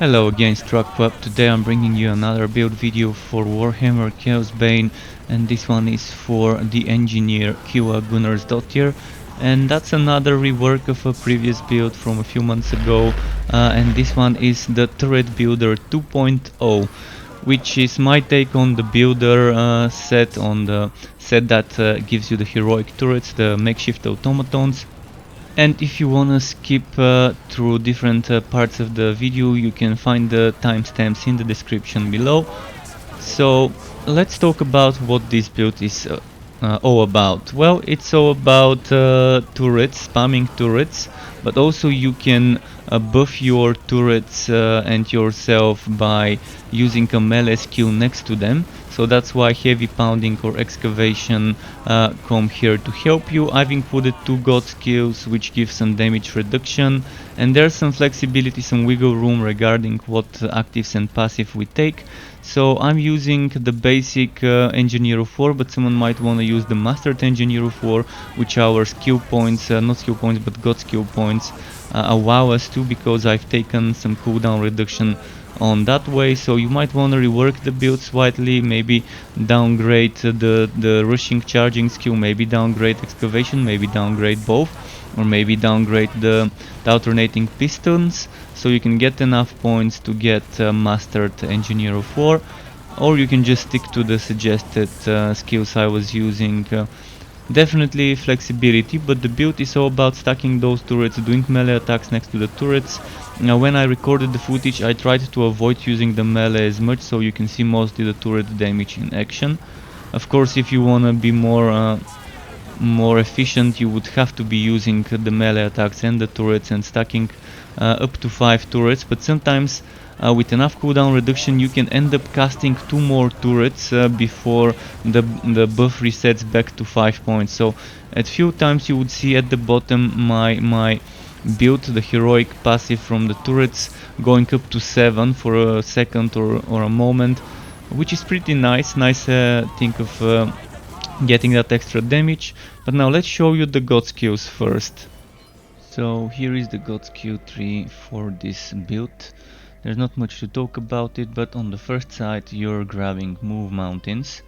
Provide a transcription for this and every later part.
Hello again, Struckweb. Today I'm bringing you another build video for Warhammer Chaosbane, and this one is for the engineer Keela Build, and that's another rework of a previous build from a few months ago, and this one is the Turret Builder 2.0, which is my take on the builder set, on the set that gives you the heroic turrets, the makeshift automatons. And if you wanna skip through different parts of the video, you can find the timestamps in the description below. So let's talk about what this build is all about. Well, it's all about turrets, spamming turrets, but also you can buff your turrets and yourself by using a melee skill next to them. So that's why heavy pounding or excavation come here to help you. I've included two god skills which give some damage reduction, and there's some flexibility, some wiggle room regarding what actives and passive we take. So I'm using the basic Engineer of War, but someone might want to use the Mastered Engineer of War, which our skill points, not skill points but god skill points, allow us to, because I've taken some cooldown reduction on that way. So you might want to rework the build slightly, maybe downgrade the rushing charging skill, maybe downgrade excavation, maybe downgrade both, or maybe downgrade the alternating pistons, so you can get enough points to get Mastered Engineer of War, or you can just stick to the suggested skills I was using. Definitely flexibility, but the build is all about stacking those turrets, doing melee attacks next to the turrets. Now, when I recorded the footage, I tried to avoid using the melee as much, so you can see mostly the turret damage in action. Of course, if you wanna be more efficient, you would have to be using the melee attacks and the turrets and stacking up to 5 turrets, but sometimes with enough cooldown reduction you can end up casting 2 more turrets before the buff resets back to 5 points. So at few times you would see at the bottom my build, the heroic passive from the turrets, going up to 7 for a second or a moment, which is pretty nice think of getting that extra damage. But now let's show you the god skills first. So here is the god skill tree for this build. There's not much to talk about it, but on the first side you're grabbing move mountains,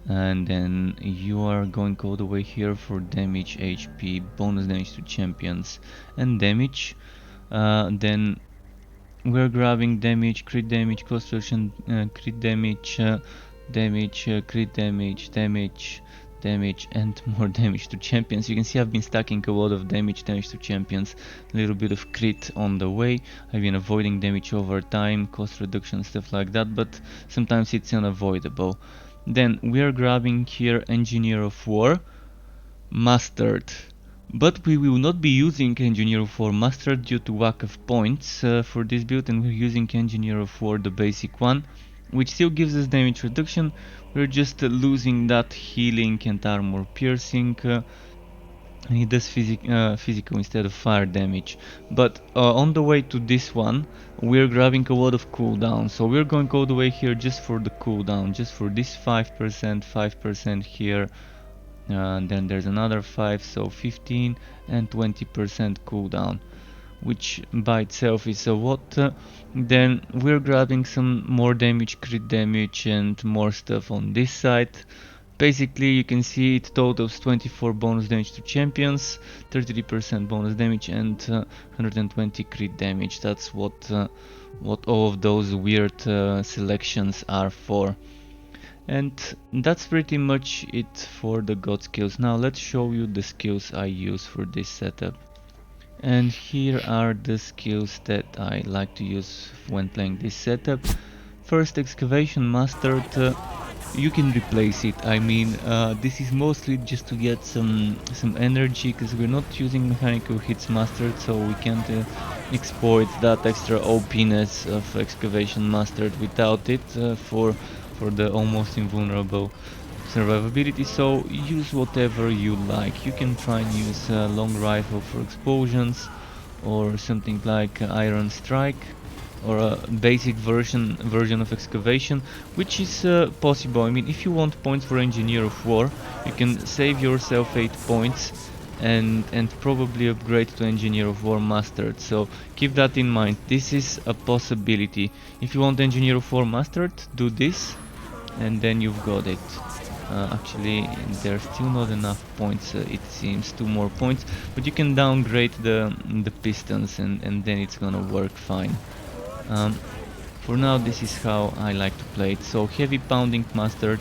and then you are going all the way here for damage, HP, bonus damage to champions, and damage. Then we're grabbing damage, crit damage, cost reduction, crit damage, crit damage, and more damage to champions. You can see I've been stacking a lot of damage to champions, a little bit of crit on the way. I've been avoiding damage over time, cost reduction, stuff like that, but sometimes it's unavoidable. Then we are grabbing here Engineer of War, Mastered. But we will not be using Engineer of War Mastered due to lack of points for this build, and we're using Engineer of War, the basic one, which still gives us damage reduction. We're just losing that healing and armor piercing, and it does physical instead of fire damage. But on the way to this one, we're grabbing a lot of cooldown, so we're going all the way here just for the cooldown, just for this 5%, 5% here. Then there's another 5, so 15 and 20% cooldown, which by itself is a lot. Then we're grabbing some more damage, crit damage, and more stuff on this side. Basically you can see it totals 24 bonus damage to champions, 33% bonus damage, and 120 crit damage. That's what all of those weird selections are for. And that's pretty much it for the god skills. Now let's show you the skills I use for this setup. And here are the skills that I like to use when playing this setup. First, Excavation Mastered. You can replace it. I mean, this is mostly just to get some energy, because we're not using mechanical hits mastered, so we can't exploit that extra OP-ness of Excavation Mastered without it for the almost invulnerable survivability. So use whatever you like. You can try and use a long rifle for explosions, or something like Iron Strike, or a basic version of excavation, which is possible. I mean, if you want points for Engineer of War, you can save yourself 8 points and probably upgrade to Engineer of War Mastered. So keep that in mind. This is a possibility. If you want Engineer of War Mastered, do this, and then you've got it. Actually, there's still not enough points. It seems 2 more points, but you can downgrade the pistons, and then it's gonna work fine. For now, this is how I like to play it. So heavy pounding mastered.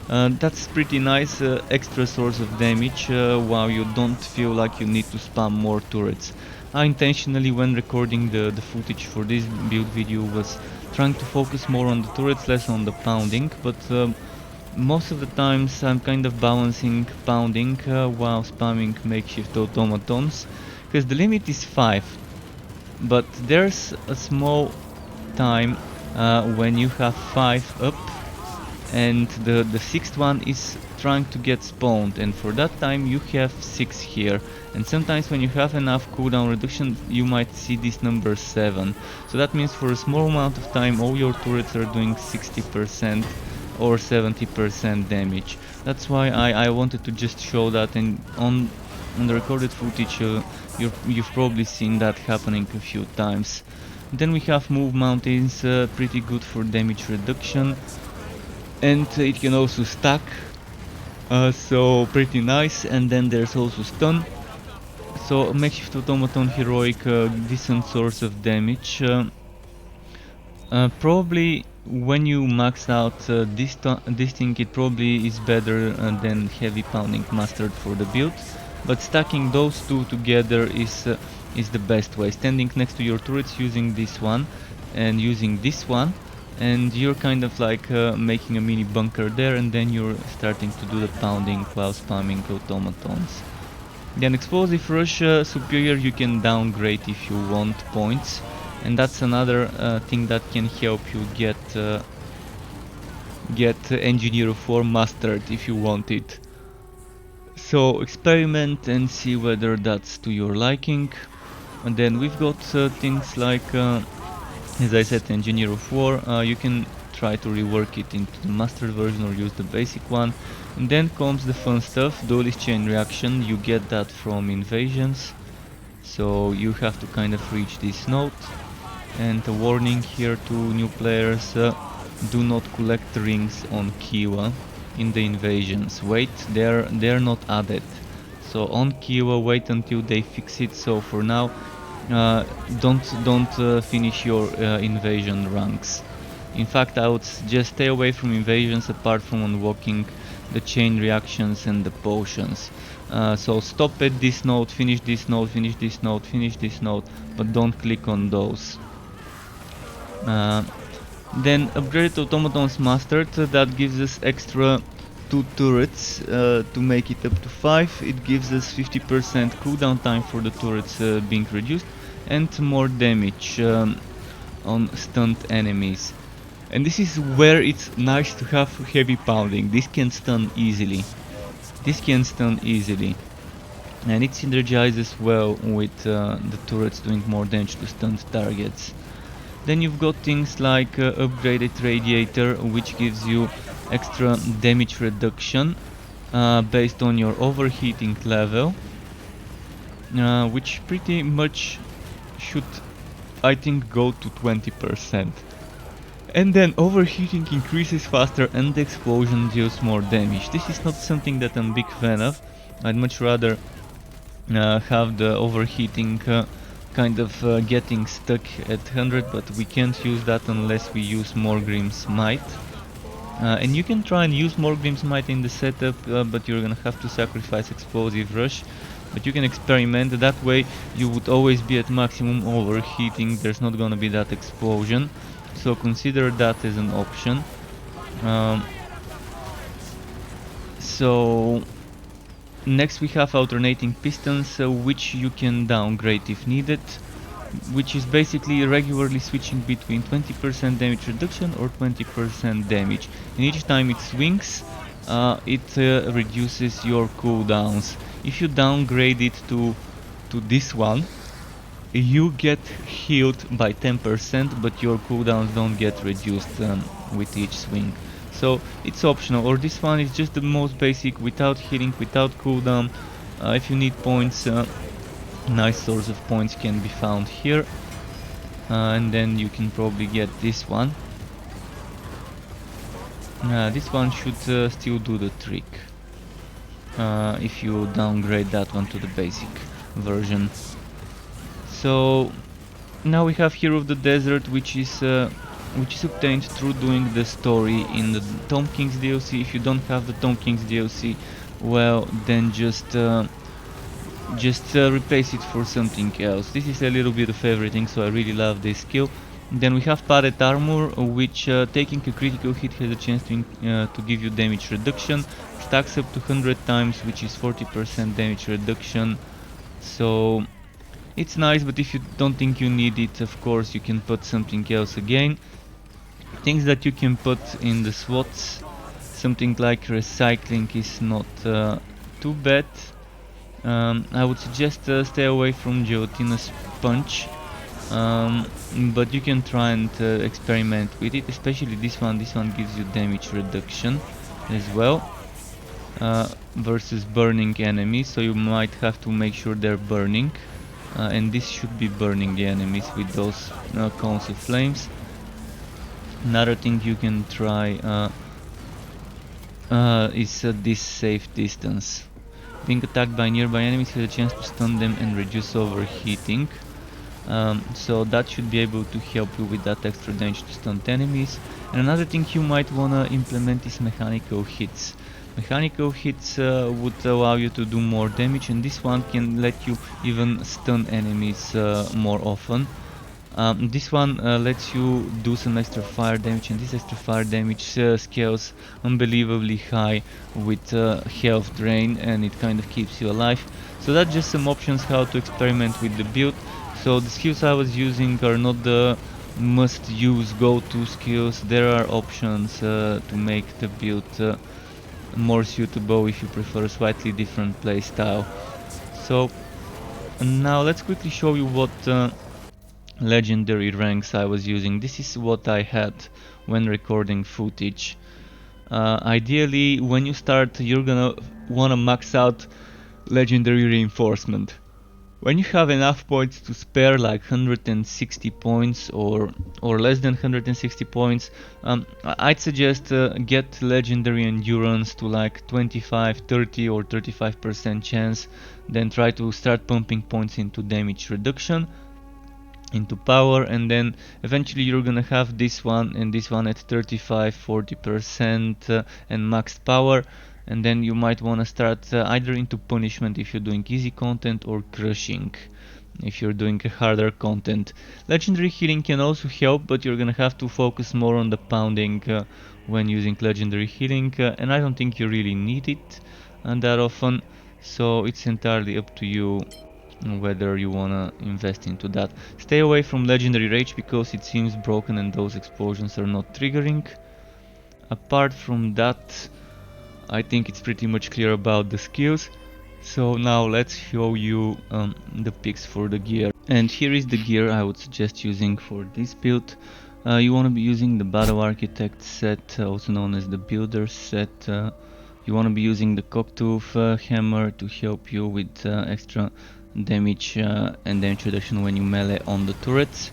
That's pretty nice, extra source of damage while you don't feel like you need to spam more turrets. I intentionally, when recording the footage for this build video, was trying to focus more on the turrets, less on the pounding, but most of the times I'm kind of balancing pounding while spamming makeshift automatons, because the limit is 5, but there's a small time when you have 5 up and the 6th one is trying to get spawned, and for that time you have 6 here, and sometimes when you have enough cooldown reduction you might see this number 7. So that means for a small amount of time all your turrets are doing 60% or 70% damage. That's why I wanted to just show that, and on the recorded footage you've probably seen that happening a few times. Then we have Move Mountains, pretty good for damage reduction, and it can also stack, so pretty nice. And then there's also Stun, so Makeshift Automaton Heroic, decent source of damage. Probably when you max out this thing, it probably is better than Heavy Pounding Mastered for the build, but stacking those two together is the best way. Standing next to your turrets, using this one and using this one, and you're kind of like making a mini bunker there, and then you're starting to do the pounding while spamming automatons. Then Explosive Rush, superior, you can downgrade if you want points, and that's another thing that can help you get Engineer of War Mastered if you want it. So experiment and see whether that's to your liking. And then we've got things like, as I said, Engineer of War. You can try to rework it into the mastered version or use the basic one. And then comes the fun stuff, Duelist Chain Reaction. You get that from invasions, so you have to kind of reach this note. And a warning here to new players, do not collect rings on Keela in the invasions. Wait, they're not added. So on Keela, wait until they fix it. So for now, don't finish your invasion ranks. In fact, I would just stay away from invasions apart from unlocking the chain reactions and the potions. So stop at this node, finish this node, finish this node, finish this node, but don't click on those. Then upgraded automatons mastered, that gives us extra 2 turrets to make it up to 5. It gives us 50% cooldown time for the turrets being reduced, and more damage on stunned enemies. And this is where it's nice to have heavy pounding. This can stun easily. And it synergizes well with the turrets doing more damage to stunned targets. Then you've got things like upgraded radiator, which gives you extra damage reduction based on your overheating level, which pretty much should, I think, go to 20%. And then overheating increases faster and the explosion deals more damage. This is not something that I'm a big fan of. I'd much rather have the overheating kind of getting stuck at 100, but we can't use that unless we use Morgrim's Might. And you can try and use Morgrim's Might in the setup, but you're gonna have to sacrifice Explosive Rush. But you can experiment, that way you would always be at maximum overheating, there's not gonna be that explosion. So consider that as an option. So next we have alternating pistons, which you can downgrade if needed, which is basically regularly switching between 20% damage reduction or 20% damage. And each time it swings, it reduces your cooldowns. If you downgrade it to this one, you get healed by 10%, but your cooldowns don't get reduced with each swing. So it's optional. Or this one is just the most basic, without healing, without cooldown. If you need points, nice source of points can be found here, and then you can probably get this one. This one should still do the trick if you downgrade that one to the basic version. So now we have Hero of the Desert, which is obtained through doing the story in the Tom King's DLC. If you don't have the Tom King's DLC, well, then just replace it for something else. This is a little bit of everything, so I really love this skill. Then we have Padded Armor, which taking a critical hit has a chance to give you damage reduction. Stacks up to 100 times, which is 40% damage reduction. So it's nice, but if you don't think you need it, of course you can put something else again. Things that you can put in the SWATs, something like recycling is not too bad. I would suggest stay away from Gelatinous Punch, but you can try and experiment with it, especially this one. This one gives you damage reduction as well versus burning enemies, so you might have to make sure they're burning, and this should be burning the enemies with those cones of flames. Another thing you can try is this safe distance. Being attacked by nearby enemies has a chance to stun them and reduce overheating. So that should be able to help you with that extra damage to stunned enemies. And another thing you might wanna implement is mechanical hits. Mechanical hits would allow you to do more damage, and this one can let you even stun enemies more often. This one lets you do some extra fire damage, and this extra fire damage scales unbelievably high with health drain, and it kind of keeps you alive. So that's just some options how to experiment with the build. So the skills I was using are not the must use go-to skills. There are options to make the build more suitable if you prefer a slightly different playstyle. So now let's quickly show you what legendary ranks I was using. This is what I had when recording footage. Ideally, when you start, you're gonna wanna max out legendary reinforcement. When you have enough points to spare, like 160 points or less than 160 points, I'd suggest get legendary endurance to like 25, 30 or 35% chance, then try to start pumping points into damage reduction, into power, and then eventually you're gonna have this one and this one at 35-40% and maxed power, and then you might want to start either into punishment if you're doing easy content, or crushing if you're doing a harder content. Legendary healing can also help, but you're gonna have to focus more on the pounding when using legendary healing, and I don't think you really need it that often, so it's entirely up to you whether you wanna invest into that. Stay away from legendary rage because it seems broken and those explosions are not triggering. Apart from that, I think it's pretty much clear about the skills. So now let's show you the picks for the gear. And here is the gear I would suggest using for this build. You want to be using the Battle Architect set, also known as the Builder set. You want to be using the Cocktooth hammer to help you with extra damage and damage reduction when you melee on the turrets.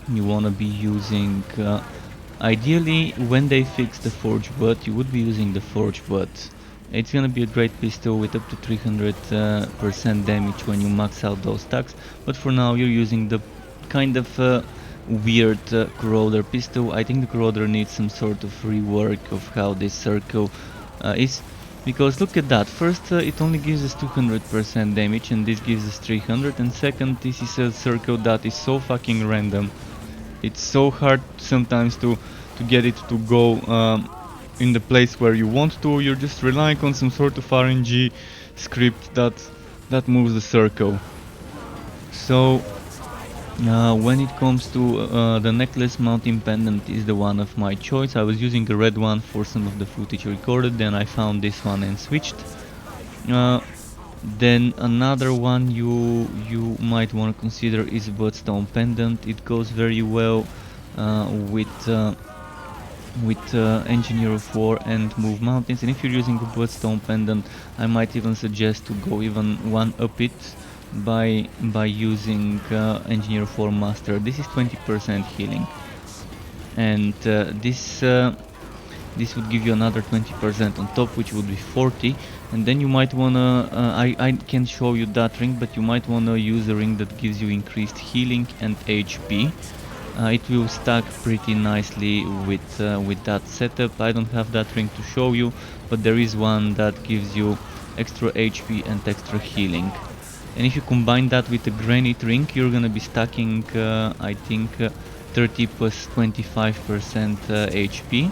You want to be using, ideally when they fix the Forge Butt, you would be using the Forge Butt. It's gonna be a great pistol with up to 300% damage when you max out those stacks, but for now you're using the kind of weird Corroder pistol. I think the Corroder needs some sort of rework of how this circle is. Because look at that, first it only gives us 200% damage and this gives us 300, and second, this is a circle that is so fucking random. It's so hard sometimes to get it to go in the place where you want to. You're just relying on some sort of RNG script that moves the circle. So when it comes to the necklace, mounting pendant is the one of my choice. I was using a red one for some of the footage recorded, then I found this one and switched. Then another one you might want to consider is Bloodstone pendant. It goes very well with with Engineer of War and Move Mountains. And if you're using a Bloodstone Pendant, I might even suggest to go even one up it by using Engineer of War Master. This is 20% healing, and this would give you another 20% on top, which would be 40. And then you might wanna I can show you that ring, but you might wanna use a ring that gives you increased healing and HP. It will stack pretty nicely with that setup. I don't have that ring to show you, but there is one that gives you extra HP and extra healing. And if you combine that with the granite ring, you're gonna be stacking I think 30 plus 25% HP.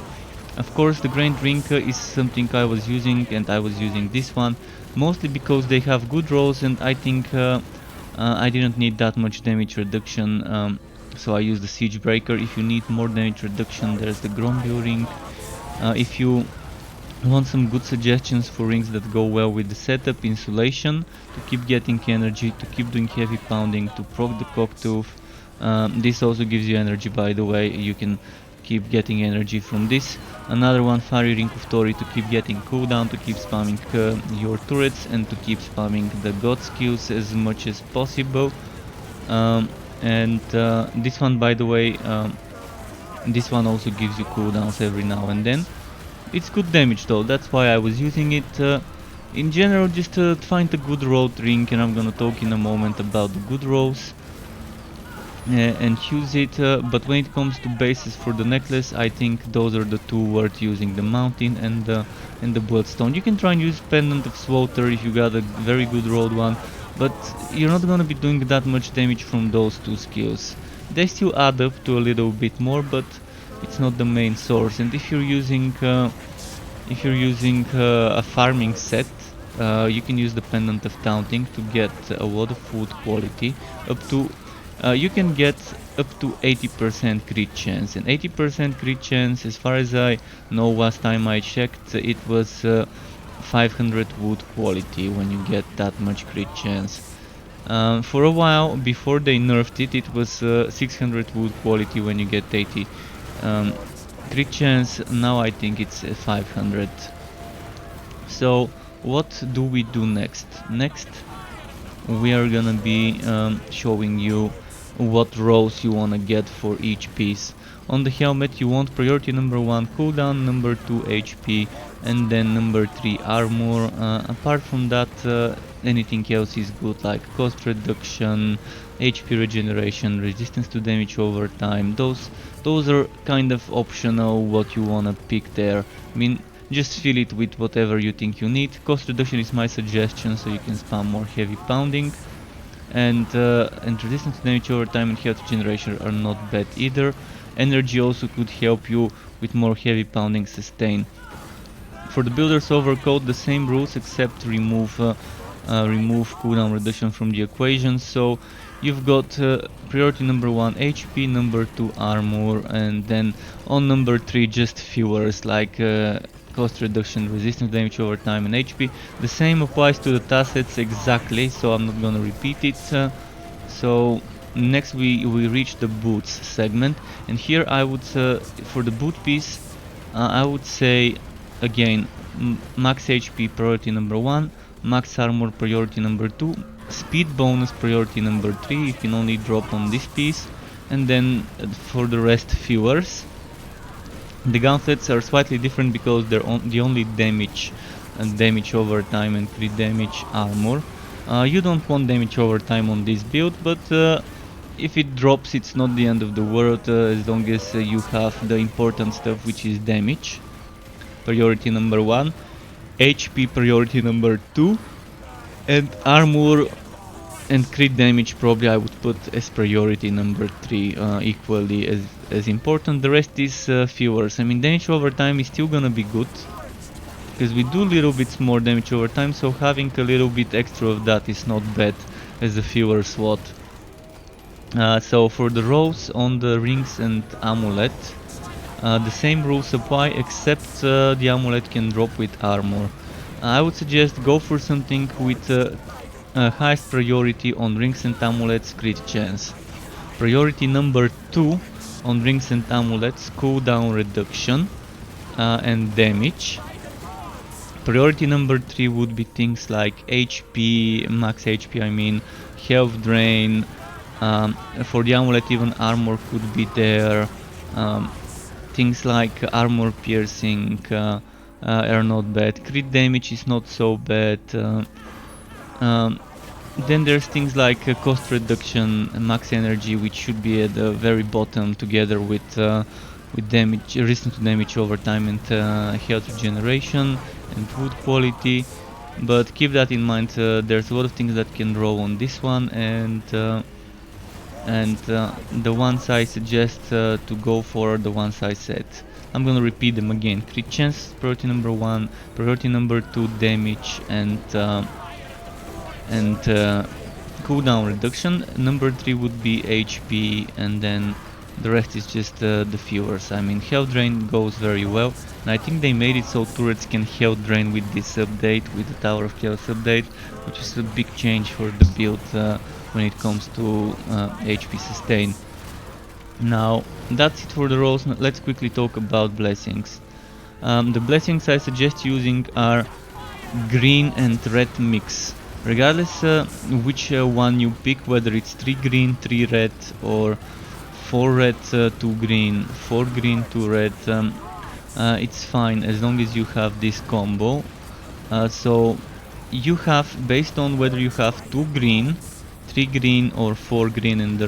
Of course, the granite ring is something I was using, and I was using this one mostly because they have good rolls, and I think I didn't need that much damage reduction, so I used the Siege Breaker. If you need more damage reduction, there's the Grombil ring. If you want some good suggestions for rings that go well with the setup, Insulation, to keep getting energy, to keep doing heavy pounding, to proc the Cocktooth. This also gives you energy, by the way. You can keep getting energy from this. Another one, Fiery Ring of Tori, to keep getting cooldown, to keep spamming your turrets, and to keep spamming the god skills as much as possible. This one, by the way, this one also gives you cooldowns every now and then. It's good damage though, that's why I was using it. In general, just find a good rolled ring, and I'm gonna talk in a moment about the good rolls. And use it, but when it comes to bases for the necklace, I think those are the two worth using, the Mountain and the Bloodstone. You can try and use Pendant of Slaughter if you got a very good rolled one, but you're not gonna be doing that much damage from those two skills. They still add up to a little bit more, but it's not the main source. And if you're using a farming set, you can use the Pendant of Taunting to get a lot of food quality, up to you can get up to 80% crit chance, and 80% crit chance, as far as I know, last time I checked, it was 500 wood quality when you get that much crit chance. For a while, before they nerfed it, it was 600 wood quality when you get 80 crit chance. Now I think it's 500. So what do we do next? Next, we are gonna be showing you what rolls you wanna get for each piece. On the helmet you want priority number 1 cooldown, number 2 HP, and then number 3 armor. Apart from that, anything else is good, like cost reduction, HP regeneration, resistance to damage over time. Those are kind of optional what you wanna pick there. I mean, just fill it with whatever you think you need. Cost reduction is my suggestion, so you can spam more heavy pounding. And resistance to damage over time and health regeneration are not bad either. Energy also could help you with more heavy pounding sustain. For the Builder's Overcoat, the same rules, except remove cooldown reduction from the equation. So you've got priority number 1 HP, number 2 armor, and then on number 3 just fewers, like cost reduction, resistance damage over time, and HP. The same applies to the tassets exactly, so I'm not gonna repeat it. So next we reach the boots segment, and here I would for the boot piece I would say again max HP priority number 1, max armor priority number 2, speed bonus priority number 3, you can only drop on this piece, and then for the rest fewers. The gauntlets are slightly different because they're the only damage and damage over time and crit damage armor. You don't want damage over time on this build, but if it drops, it's not the end of the world, as long as you have the important stuff, which is damage priority number 1, HP priority number 2, and armor and crit damage probably I would put as priority number 3, equally as important. The rest is fewers. I mean, damage over time is still gonna be good, because we do little bits more damage over time, so having a little bit extra of that is not bad as a fewer slot. So for the rolls on the rings and amulet, the same rules apply, except the amulet can drop with armor. I would suggest go for something with highest priority on rings and amulets crit chance. Priority number 2 on rings and amulets cooldown reduction. and damage. Priority number 3 would be things like HP, max HP I mean, health drain, for the amulet even armor could be there, things like armor piercing are not bad, crit damage is not so bad, then there's things like cost reduction, max energy, which should be at the very bottom together with damage, resistance to damage over time, and health regeneration and wood quality. But keep that in mind, there's a lot of things that can roll on this one, and the ones I suggest to go for are the ones I said. I'm gonna repeat them again. Crit chance, priority number 1, priority number 2, damage, and cooldown reduction. Number 3 would be HP, and then the rest is just the viewers. I mean, health drain goes very well, and I think they made it so turrets can health drain with this update, with the Tower of Chaos update, which is a big change for the build when it comes to HP sustain. Now, that's it for the rolls. Let's quickly talk about blessings. The blessings I suggest using are green and red mix. Regardless which one you pick, whether it's 3 green, 3 red, or 4 red, 2 green, 4 green, 2 red, it's fine as long as you have this combo. So you have, based on whether you have 2 green, 3 green or 4 green and the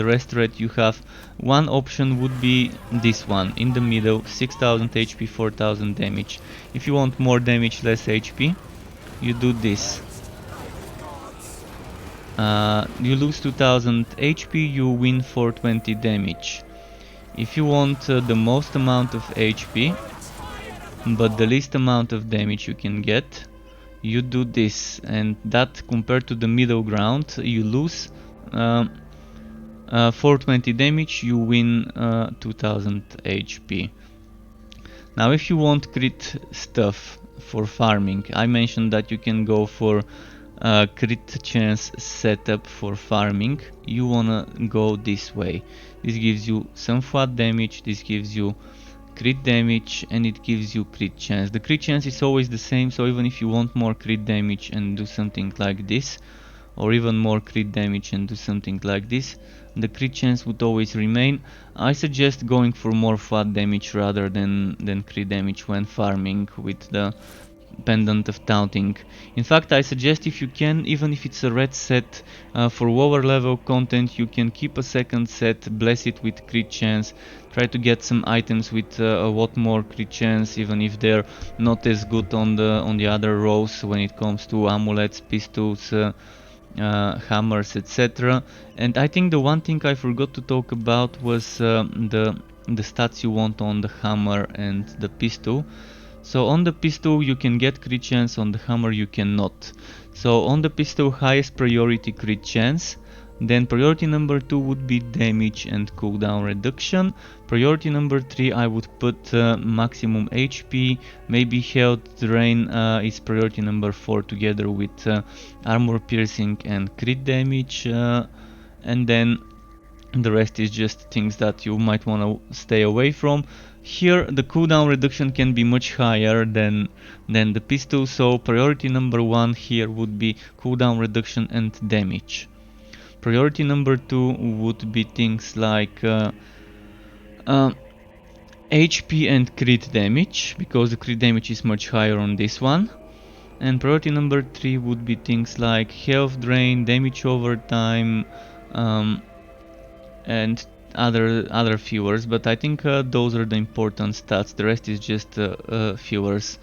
rest red, you have one option would be this one in the middle, 6000 HP, 4000 damage. If you want more damage, less HP, you do this. You lose 2000 HP, you win 420 damage. If you want the most amount of HP but the least amount of damage you can get, you do this, and that compared to the middle ground, you lose 420 damage, you win 2000 HP. Now if you want crit stuff for farming, I mentioned that you can go for crit chance setup for farming. You wanna go this way. This gives you some flat damage, this gives you crit damage, and it gives you crit chance. The crit chance is always the same, so even if you want more crit damage and do something like this, or even more crit damage and do something like this, the crit chance would always remain. I suggest going for more flat damage rather than crit damage when farming with the pendant of taunting. In fact, I suggest, if you can, even if it's a red set, for lower level content, you can keep a second set, bless it with crit chance, try to get some items with a lot more crit chance, even if they're not as good on the other rows when it comes to amulets, pistols, hammers, etc. And I think the one thing I forgot to talk about was the stats you want on the hammer and the pistol. So on the pistol you can get crit chance, on the hammer you cannot. So on the pistol, highest priority crit chance, then priority number 2 would be damage and cooldown reduction. Priority number 3 I would put maximum HP, maybe health drain is priority number 4 together with armor piercing and crit damage, and then the rest is just things that you might want to stay away from. Here the cooldown reduction can be much higher than the pistol, so priority number 1 here would be cooldown reduction and damage. Priority number 2 would be things like HP and crit damage, because the crit damage is much higher on this one. And priority number 3 would be things like health drain, damage over time, and other viewers, but I think those are the important stats. The rest is just viewers.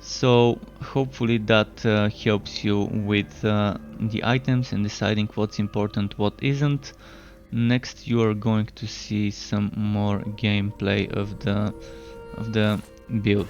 So hopefully that helps you with the items and deciding what's important, what isn't. Next you are going to see some more gameplay of the build.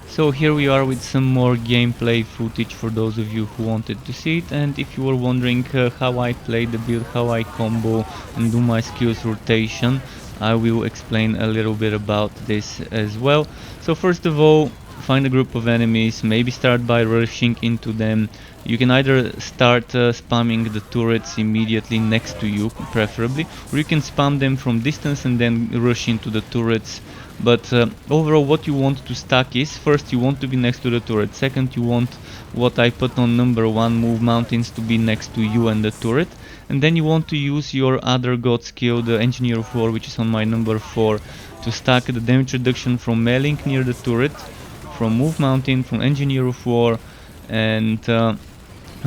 So here we are with some more gameplay footage for those of you who wanted to see it, and if you were wondering how I play the build, how I combo and do my skills rotation, I will explain a little bit about this as well. So first of all, find a group of enemies, maybe start by rushing into them. You can either start spamming the turrets immediately next to you, preferably, or you can spam them from distance and then rush into the turrets But overall what you want to stack is, first you want to be next to the turret, second you want what I put on number 1, move mountains, to be next to you and the turret, and then you want to use your other god skill, the Engineer of War, which is on my number 4, to stack the damage reduction from mailing near the turret, from move mountain, from Engineer of War, and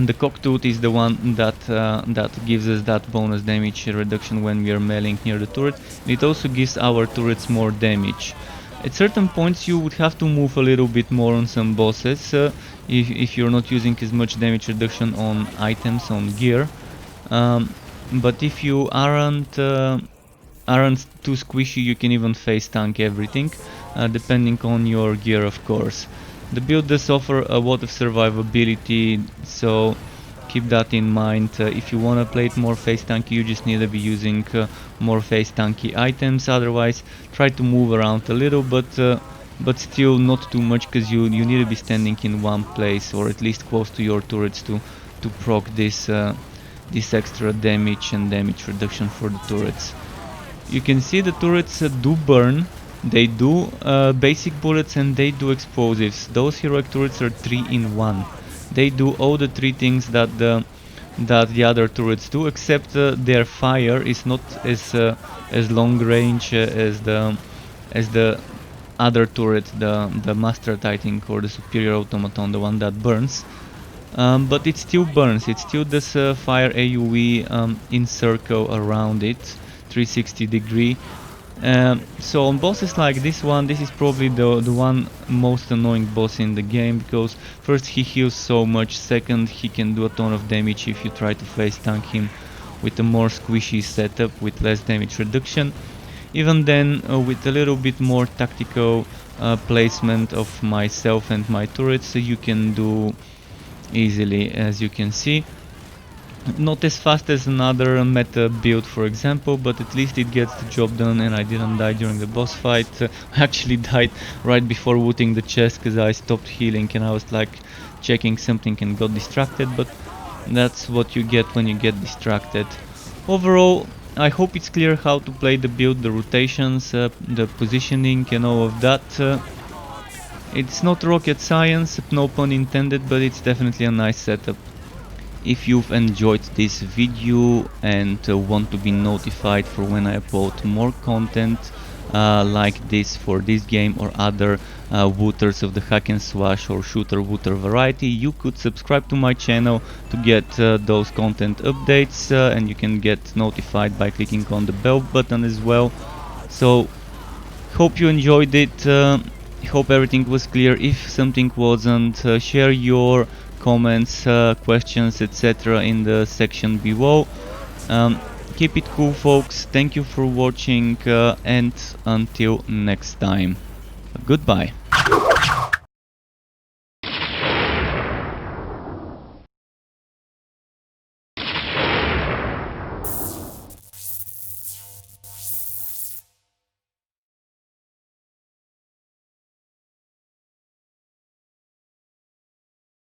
the Cocktooth is the one that gives us that bonus damage reduction when we are mailing near the turret. It also gives our turrets more damage. At certain points you would have to move a little bit more on some bosses if you're not using as much damage reduction on items, on gear. But if you aren't too squishy, you can even face tank everything, depending on your gear, of course. The build does offer a lot of survivability, so keep that in mind. If you want to play it more face tanky, you just need to be using more face tanky items. Otherwise, try to move around a little, but still not too much, because you need to be standing in one place, or at least close to your turrets, to proc this extra damage and damage reduction for the turrets. You can see the turrets do burn. They do basic bullets and they do explosives. Those heroic turrets are 3 in 1. They do all the 3 things that the other turrets do, except their fire is not as long range as the other turret, the Master Titan or the Superior Automaton, the one that burns. But it still burns. It still does fire AoE in circle around it, 360 degree. So on bosses like this one, this is probably the one most annoying boss in the game, because first he heals so much, second he can do a ton of damage if you try to face tank him with a more squishy setup with less damage reduction. Even then, with a little bit more tactical placement of myself and my turrets, you can do easily, as you can see. Not as fast as another meta build, for example, but at least it gets the job done, and I didn't die during the boss fight. I actually died right before looting the chest because I stopped healing and I was like checking something and got distracted, but that's what you get when you get distracted. Overall, I hope it's clear how to play the build, the rotations, the positioning and all of that. It's not rocket science, no pun intended, but it's definitely a nice setup. If you've enjoyed this video and want to be notified for when I upload more content like this for this game or other wooters of the hack and slash or shooter wooter variety, you could subscribe to my channel to get those content updates, and you can get notified by clicking on the bell button as well. So hope you enjoyed it, hope everything was clear. If something wasn't, share your comments, questions, etc. in the section below. Keep it cool, folks. Thank you for watching, and until next time, goodbye.